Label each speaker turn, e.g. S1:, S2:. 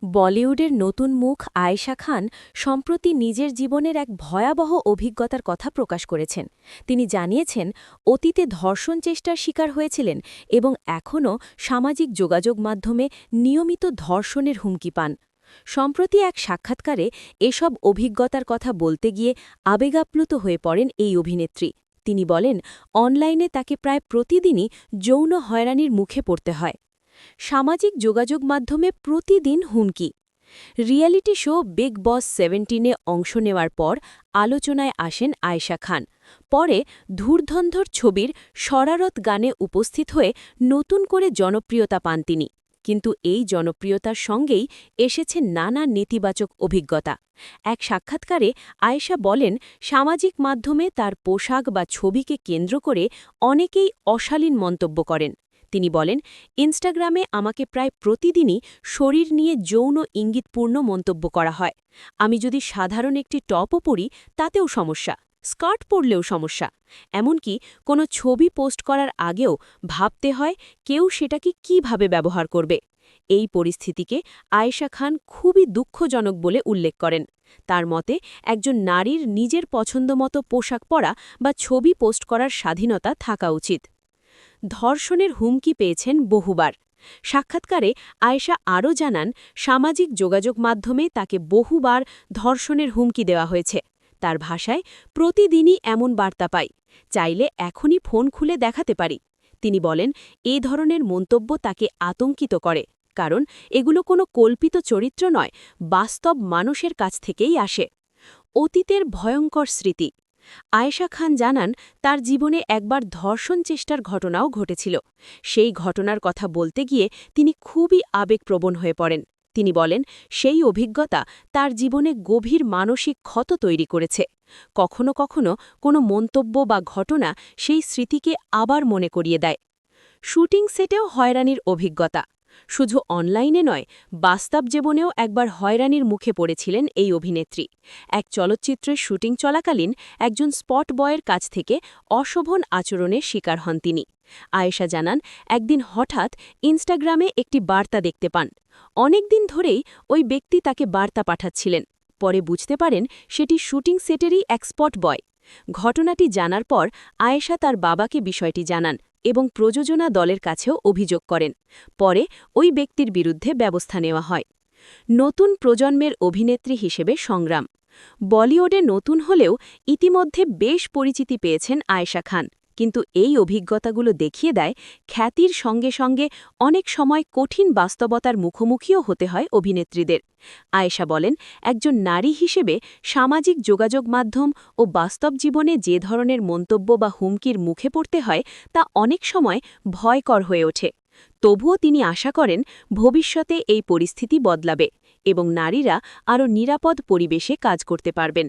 S1: বলিউডের নতুন মুখ আয়েশা খান সম্প্রতি নিজের জীবনের এক ভয়াবহ অভিজ্ঞতার কথা প্রকাশ করেছেন। তিনি জানিয়েছেন, অতীতে ধর্ষণ চেষ্টার শিকার হয়েছিলেন এবং এখনও সামাজিক যোগাযোগ মাধ্যমে নিয়মিত ধর্ষণের হুমকি পান। সম্প্রতি এক সাক্ষাৎকারে এসব অভিজ্ঞতার কথা বলতে গিয়ে আবেগাপ্লুত হয়ে পড়েন এই অভিনেত্রী। তিনি বলেন, অনলাইনে তাকে প্রায় প্রতিদিনই যৌন হয়রানির মুখে পড়তে হয়। সামাজিক যোগাযোগ মাধ্যমে প্রতিদিন হুমকি। রিয়েলিটি শো বিগ বস 17-এ অংশ নেওয়ার পর আলোচনায় আসেন আয়েশা খান। পরে ধুরধন্ধর ছবির শরারত গানে উপস্থিত হয়ে নতুন করে জনপ্রিয়তা পান তিনি। কিন্তু এই জনপ্রিয়তার সঙ্গেই এসেছে নানা নেতিবাচক অভিজ্ঞতা। এক সাক্ষাৎকারে আয়েশা বলেন, সামাজিক মাধ্যমে তার পোশাক বা ছবিকে কেন্দ্র করে অনেকেই অশালীন মন্তব্য করেন। তিনি বলেন, ইনস্টাগ্রামে আমাকে প্রায় প্রতিদিনই শরীর নিয়ে যৌন ইঙ্গিতপূর্ণ মন্তব্য করা হয়। আমি যদি সাধারণ একটি টপও পরি তাতেও সমস্যা, স্কার্ট পরলেও সমস্যা। এমনকি কোনো ছবি পোস্ট করার আগেও ভাবতে হয় কেউ সেটাকে কিভাবে ব্যবহার করবে। এই পরিস্থিতিকে আয়েশা খান খুবই দুঃখজনক বলে উল্লেখ করেন। তার মতে, একজন নারীর নিজের পছন্দমতো পোশাক পরা বা ছবি পোস্ট করার স্বাধীনতা থাকা উচিত। ধর্ষণের হুমকি পেয়েছেন বহুবার। সাক্ষাৎকারে আয়েশা আরও জানান, সামাজিক যোগাযোগ মাধ্যমে তাকে বহুবার ধর্ষণের হুমকি দেওয়া হয়েছে। তার ভাষায়, প্রতিদিনই এমন বার্তা পাই, চাইলে এখনই ফোন খুলে দেখাতে পারি। তিনি বলেন, এই ধরনের মন্তব্য তাকে আতঙ্কিত করে, কারণ এগুলো কোনো কল্পিত চরিত্র নয়, বাস্তব মানুষের কাছ থেকেই আসে। অতীতের ভয়ঙ্কর স্মৃতি। আয়েশা খান জানান, তার জীবনে একবার ধর্ষণ চেষ্টার ঘটনাও ঘটেছিল। সেই ঘটনার কথা বলতে গিয়ে তিনি খুবই আবেগপ্রবণ হয়ে পড়েন। তিনি বলেন, সেই অভিজ্ঞতা তার জীবনে গভীর মানসিক ক্ষত তৈরি করেছে। কখনো কখনো কোনো মন্তব্য বা ঘটনা সেই স্মৃতিকে আবার মনে করিয়ে দেয়। শুটিং সেটেও হয়রানির অভিজ্ঞতা। শুধু অনলাইনে নয়, বাস্তব জীবনেও একবার হয়রানির মুখে পড়েছিলেন এই অভিনেত্রী। এক চলচ্চিত্রের শুটিং চলাকালীন একজন স্পট বয়ের কাছ থেকে অশোভন আচরণের শিকার হন তিনি। আয়েশা জানান, একদিন হঠাৎ ইনস্টাগ্রামে একটি বার্তা দেখতে পান। অনেকদিন ধরেই ওই ব্যক্তি তাকে বার্তা পাঠাচ্ছিলেন। পরে বুঝতে পারেন সেটি শুটিং সেটেরই এক স্পট বয়। ঘটনাটি জানার পর আয়েশা তার বাবাকে বিষয়টি জানান এবং প্রযোজনা দলের কাছেও অভিযোগ করেন। পরে ওই ব্যক্তির বিরুদ্ধে ব্যবস্থা নেওয়া হয়। নতুন প্রজন্মের অভিনেত্রী হিসেবে সংগ্রাম। বলিউডে নতুন হলেও ইতিমধ্যে বেশ পরিচিতি পেয়েছেন আয়েশা খান, কিন্তু এই অভিজ্ঞতাগুলো দেখিয়ে দেয়, খ্যাতির সঙ্গে সঙ্গে অনেক সময় কঠিন বাস্তবতার মুখোমুখিও হতে হয় অভিনেত্রীদের। আয়েশা বলেন, একজন নারী হিসেবে সামাজিক যোগাযোগ মাধ্যম ও বাস্তব জীবনে যে ধরনের মন্তব্য বা হুমকির মুখে পড়তে হয় তা অনেক সময় ভয়কর হয়ে ওঠে। তবুও তিনি আশা করেন, ভবিষ্যতে এই পরিস্থিতি বদলাবে এবং নারীরা আরও নিরাপদ পরিবেশে কাজ করতে পারবেন।